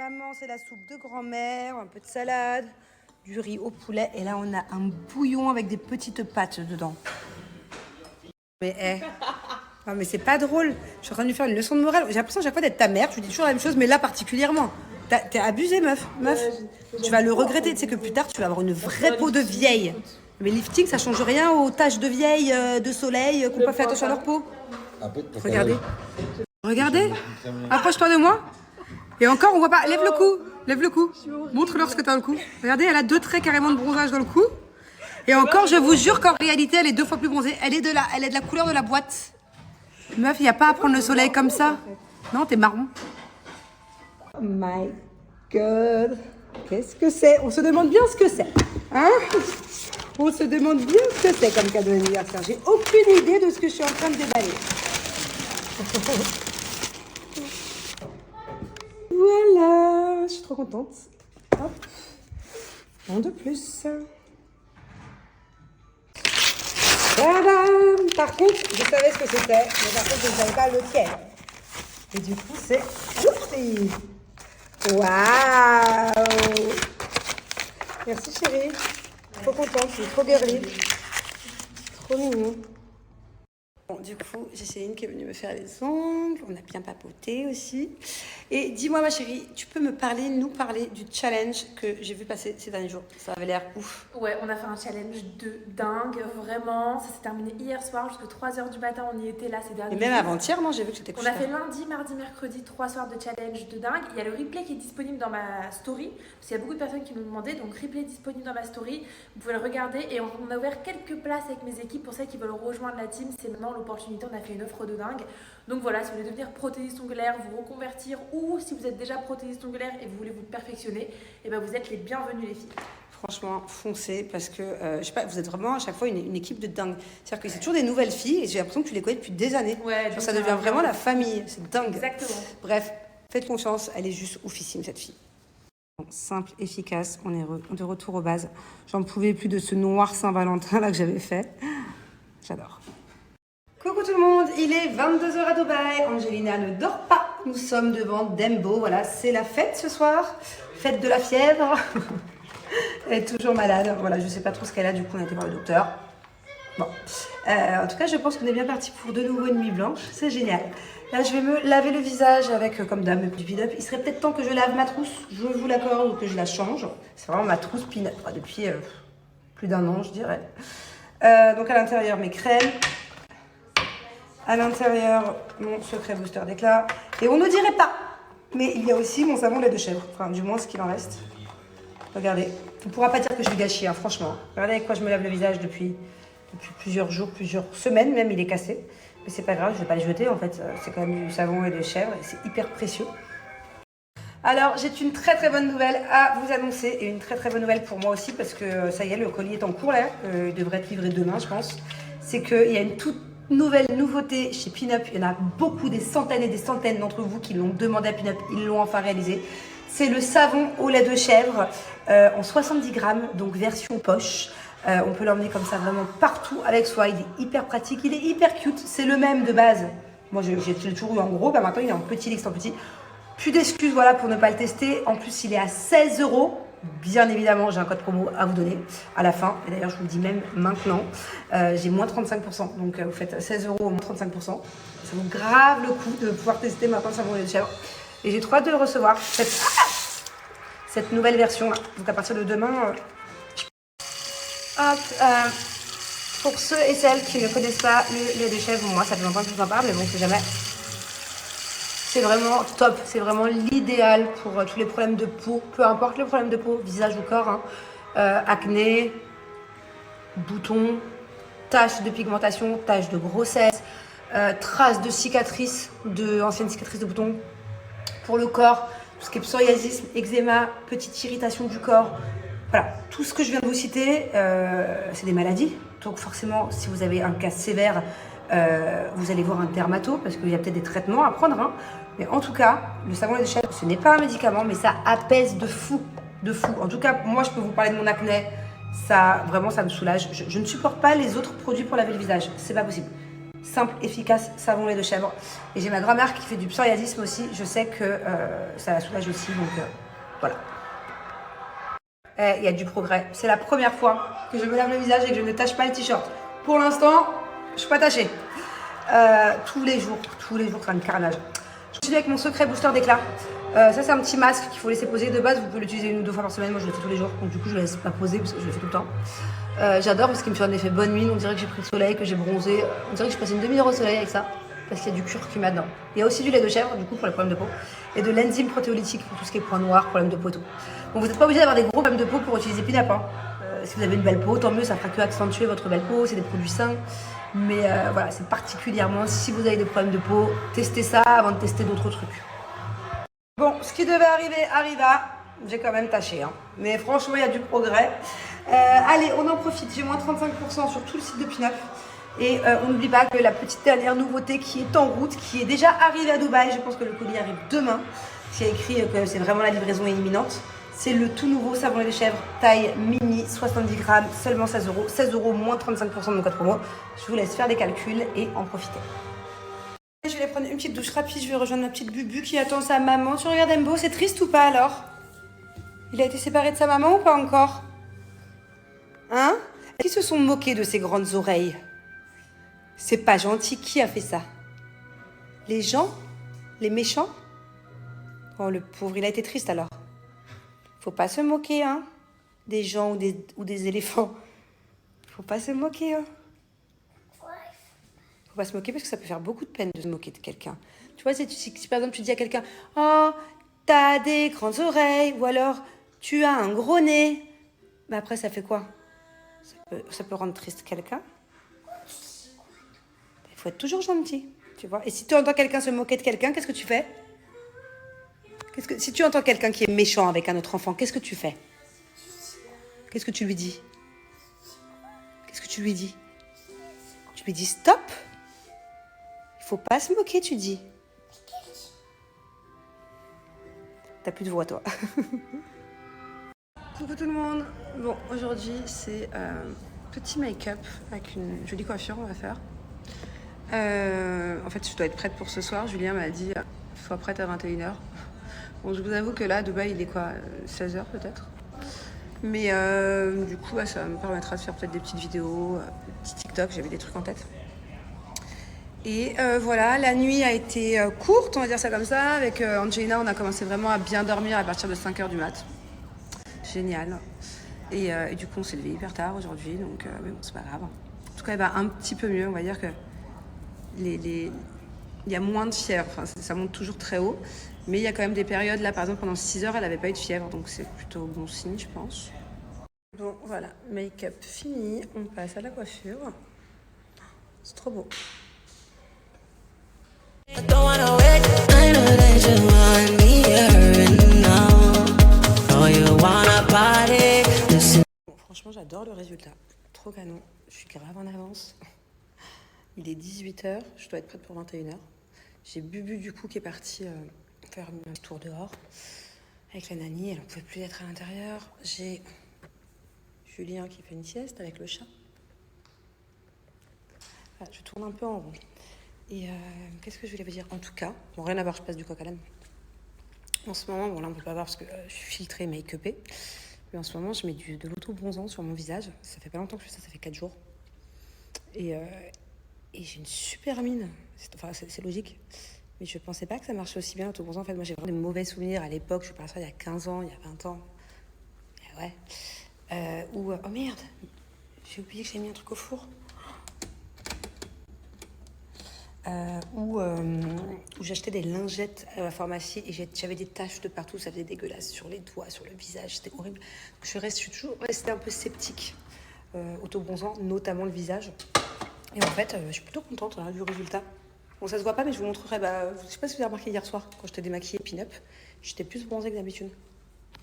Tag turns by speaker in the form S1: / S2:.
S1: maman, c'est la soupe de grand-mère, un peu de salade, du riz au poulet. Et là, on a un bouillon avec des petites pâtes dedans. Mais non, mais c'est pas drôle. Je suis en train de lui faire une leçon de morale. J'ai l'impression à chaque fois d'être ta mère. Je lui dis toujours la même chose, mais là particulièrement. T'es abusée, meuf. Tu vas le regretter. Tu sais que plus tard, tu vas avoir une vraie peau de vieille. Mais lifting, ça change rien aux taches de vieille, de soleil, qu'on peut faire attention à leur peau. Regardez. Regardez. Approche-toi de moi. Et encore, on voit pas. Lève le cou. Lève le cou. Montre-leur ce que t'as dans le cou. Regardez, elle a 2 traits carrément de bronzage dans le cou. Et encore, je vous jure qu'en réalité, elle est 2 fois plus bronzée. Elle est de la couleur de la boîte. Meuf, il n'y a pas à prendre le soleil comme ça. Non, t'es marron. Oh my God. Qu'est-ce que c'est? On se demande bien ce que c'est. Hein? On se demande bien ce que c'est comme cadeau d'anniversaire. J'ai aucune idée de ce que je suis en train de déballer. Voilà. Je suis trop contente. Hop. Un de plus. Tadam! Par contre, je savais ce que c'était, mais par contre, je ne savais pas lequel. Et du coup, c'est... Oupsie! Waouh! Merci chérie. Trop contente, je suis trop girly. Trop mignon. Bon, du coup, j'ai Céline qui est venue me faire les ongles. On a bien papoté aussi. Et dis-moi, ma chérie, tu peux nous parler du challenge que j'ai vu passer ces derniers jours. Ça avait l'air ouf.
S2: Ouais, on a fait un challenge de dingue, vraiment. Ça s'est terminé hier soir, jusqu'à 3h du matin, on y était là ces derniers
S1: Et même
S2: jours.
S1: avant-hier, non, j'ai vu que c'était couché.
S2: On a fait lundi, mardi, mercredi, 3 soirs de challenge de dingue. Il y a le replay qui est disponible dans ma story, parce qu'il y a beaucoup de personnes qui nous demandaient, donc replay disponible dans ma story. Vous pouvez le regarder et on a ouvert quelques places avec mes équipes pour celles qui veulent rejoindre la team. C'est maintenant l'opportunité, on a fait une offre de dingue. Donc voilà, si vous voulez devenir prothésiste ongulaire, vous reconvertir, ou si vous êtes déjà prothésiste ongulaire et vous voulez vous perfectionner, et ben vous êtes les bienvenus les filles.
S1: Franchement, foncez parce que, je sais pas, vous êtes vraiment à chaque fois une équipe de dingue. C'est-à-dire que c'est toujours des nouvelles filles et j'ai l'impression que tu les connais depuis des années.
S2: Ouais,
S1: genre, ça devient vraiment la famille, c'est dingue.
S2: Exactement.
S1: Bref, faites confiance, elle est juste oufissime cette fille. Simple, efficace, on est de retour aux bases. J'en pouvais plus de ce noir Saint-Valentin là que j'avais fait. J'adore. Coucou tout le monde, il est 22h à Dubaï. Angelina ne dort pas. Nous sommes devant Dembo. Voilà, c'est la fête ce soir. Fête de la fièvre. Elle est toujours malade. Voilà, je sais pas trop ce qu'elle a. Du coup, on a été voir le docteur. Bon. En tout cas, je pense qu'on est bien parti pour de nouveau une nuit blanche. C'est génial. Là, je vais me laver le visage avec, comme d'hab, du Pin-Up. Il serait peut-être temps que je lave ma trousse. Je vous l'accorde ou que je la change. C'est vraiment ma trousse Pin-Up depuis plus d'1 an, je dirais. Donc, à l'intérieur, mes crèmes. À l'intérieur, mon secret booster d'éclat. Et on ne dirait pas, mais il y a aussi mon savon lait de chèvre. Enfin, du moins, ce qu'il en reste. Regardez. On ne pourra pas dire que je suis gâchée, hein, franchement. Regardez avec quoi je me lave le visage depuis plusieurs jours, plusieurs semaines même. Il est cassé. Mais c'est pas grave, je ne vais pas le jeter, en fait. C'est quand même du savon lait de chèvre et c'est hyper précieux. Alors, j'ai une très très bonne nouvelle à vous annoncer. Et une très très bonne nouvelle pour moi aussi, parce que ça y est, le colis est en cours là. Il devrait être livré demain, je pense. C'est qu'il y a une toute nouvelle nouveauté chez Pin-Up. Il y en a beaucoup, des centaines et des centaines d'entre vous qui l'ont demandé à Pin-Up. Ils l'ont enfin réalisé. C'est le savon au lait de chèvre en 70 grammes, donc version poche. On peut l'emmener comme ça vraiment partout avec soi. Il est hyper pratique, il est hyper cute. C'est le même de base. Moi, j'ai toujours eu en gros. Bah, maintenant, il est en petit, l'extra petit. Plus d'excuses voilà, pour ne pas le tester. En plus, il est à 16 €. Bien évidemment, j'ai un code promo à vous donner à la fin. Et d'ailleurs, je vous le dis même maintenant, j'ai moins 35%. Donc, vous faites 16 € moins 35%. Ça vaut grave le coup de pouvoir tester maintenant le savon lait de chèvre. Et j'ai trop hâte de le recevoir, cette nouvelle version. Donc, à partir de demain, pour ceux et celles qui ne connaissent pas le lait de chèvre, moi, ça fait longtemps que je vous en parle, mais bon, c'est jamais. C'est vraiment top, c'est vraiment l'idéal pour tous les problèmes de peau, peu importe les problèmes de peau, visage ou corps, hein. Acné, boutons, taches de pigmentation, taches de grossesse, traces de cicatrices, anciennes cicatrices de boutons. Pour le corps, tout ce qui est psoriasis, eczéma, petite irritation du corps, voilà, tout ce que je viens de vous citer, c'est des maladies. Donc forcément, si vous avez un cas sévère, vous allez voir un dermato parce qu'il y a peut-être des traitements à prendre, hein. Mais en tout cas, le savon lait de chèvre, ce n'est pas un médicament, mais ça apaise de fou, de fou. En tout cas, moi, je peux vous parler de mon acné. Ça, vraiment, ça me soulage. Je ne supporte pas les autres produits pour laver le visage. C'est pas possible. simple, efficace, savon lait de chèvre. Et j'ai ma grand-mère qui fait du psoriasisme aussi. Je sais que ça la soulage aussi, donc voilà. Il y a du progrès. C'est la première fois que je me lave le visage et que je ne tâche pas le t-shirt. Pour l'instant, je suis pas tachée. Tous les jours, c'est un carnage. Je continue avec mon secret booster d'éclat. Ça, c'est un petit masque qu'il faut laisser poser. De base, vous pouvez l'utiliser 1 ou 2 fois par semaine. Moi, je le fais tous les jours. Donc, du coup, je ne laisse pas poser parce que je le fais tout le temps. J'adore parce qu'il me fait un effet bonne mine. On dirait que j'ai pris le soleil, que j'ai bronzé. On dirait que je passe une demi-heure au soleil avec ça. Parce qu'il y a du curcuma dedans. Il y a aussi du lait de chèvre, du coup, pour les problèmes de peau. Et de l'enzyme protéolytique pour tout ce qui est points noirs, problèmes de peau et tout. Bon, vous n'êtes pas obligé d'avoir des gros problèmes de peau pour utiliser Pinap. Hein. Si vous avez une belle peau, tant mieux, ça fera que accentuer votre belle peau. C'est des produits sains. Mais voilà, c'est particulièrement si vous avez des problèmes de peau, testez ça avant de tester d'autres trucs. Bon, ce qui devait arriver arriva. J'ai quand même tâché, hein. Mais franchement, il y a du progrès. Allez, on en profite. J'ai moins 35% sur tout le site de Pinap. Et on n'oublie pas que la petite dernière nouveauté qui est en route, qui est déjà arrivée à Dubaï, je pense que le colis arrive demain, qui a écrit que c'est vraiment la livraison est imminente. C'est le tout nouveau savon lait de chèvre, taille mini, 70 grammes, seulement 16 €. 16 €, moins 35% de mon code promo. Je vous laisse faire des calculs et en profiter. Je vais aller prendre une petite douche rapide, je vais rejoindre ma petite Bubu qui attend sa maman. Tu regardes Embo, c'est triste ou pas alors? Il a été séparé de sa maman ou pas encore? Hein? Est-ce qu'ils se sont moqués de ses grandes oreilles? C'est pas gentil, qui a fait ça? Les gens? Les méchants? Oh le pauvre, il a été triste alors. Faut pas se moquer, hein, des gens ou des éléphants. Faut pas se moquer, hein. Faut pas se moquer parce que ça peut faire beaucoup de peine de se moquer de quelqu'un. Tu vois, si par exemple tu dis à quelqu'un « Oh, t'as des grandes oreilles » ou alors « Tu as un gros nez », bah après ça fait quoi? Ça peut rendre triste quelqu'un. Il faut être toujours gentil, tu vois. Et si tu entends quelqu'un se moquer de quelqu'un, qu'est-ce que tu fais? Si tu entends quelqu'un qui est méchant avec un autre enfant, qu'est-ce que tu fais? Qu'est-ce que tu lui dis? Qu'est-ce que tu lui dis? Tu lui dis stop. Il faut pas se moquer, tu dis. T'as plus de voix, toi. Coucou tout le monde. Bon, aujourd'hui, c'est petit make-up avec une jolie coiffure, on va faire. En fait, je dois être prête pour ce soir. Julien m'a dit, sois prête à 21h. Bon, je vous avoue que là, à Dubaï, il est quoi, 16h peut-être. Mais du coup, ça me permettra de faire peut-être des petites vidéos, des petits TikTok, j'avais des trucs en tête. Et voilà, la nuit a été courte, on va dire ça comme ça. Avec Angelina, on a commencé vraiment à bien dormir à partir de 5h du mat. Génial. Et du coup, on s'est levé hyper tard aujourd'hui, donc mais bon, c'est pas grave. En tout cas, bah, un petit peu mieux, on va dire que il y a moins de fièvre, enfin, ça monte toujours très haut. Mais il y a quand même des périodes, là par exemple pendant 6 heures, elle n'avait pas eu de fièvre, donc c'est plutôt bon signe, je pense. Bon, voilà, make-up fini, on passe à la coiffure. C'est trop beau. Bon, franchement, j'adore le résultat. Trop canon, je suis grave en avance. Il est 18h, je dois être prête pour 21h. J'ai Bubu du coup qui est parti faire un tour dehors avec la nanny, elle n'en pouvait plus être à l'intérieur. J'ai Julien qui fait une sieste avec le chat. Voilà, je tourne un peu en rond. Et qu'est-ce que je voulais vous dire? En tout cas, bon, rien à voir, je passe du coq à l'âne. En ce moment, bon là on peut pas voir parce que je suis filtrée make-upée. Mais en ce moment, je mets de l'auto-bronzant sur mon visage. Ça fait pas longtemps que je fais ça, ça fait 4 jours. Et j'ai une super mine. C'est logique. Mais je pensais pas que ça marchait aussi bien l'auto-bronzant. En fait, moi, j'ai vraiment des mauvais souvenirs à l'époque. Je parle ça il y a 15 ans, il y a 20 ans. Et ouais. Oh merde, j'ai oublié que j'ai mis un truc au four. Où j'achetais des lingettes à la pharmacie et j'avais des taches de partout. Ça faisait dégueulasse sur les doigts, sur le visage. C'était horrible. Donc, je suis toujours restée un peu sceptique. Auto-bronzant, notamment le visage. Et en fait, je suis plutôt contente du résultat. Bon, ça se voit pas, mais je vous montrerai. Je sais pas si vous avez remarqué hier soir, quand je t'ai démaquillée Pin-Up, j'étais plus bronzée que d'habitude.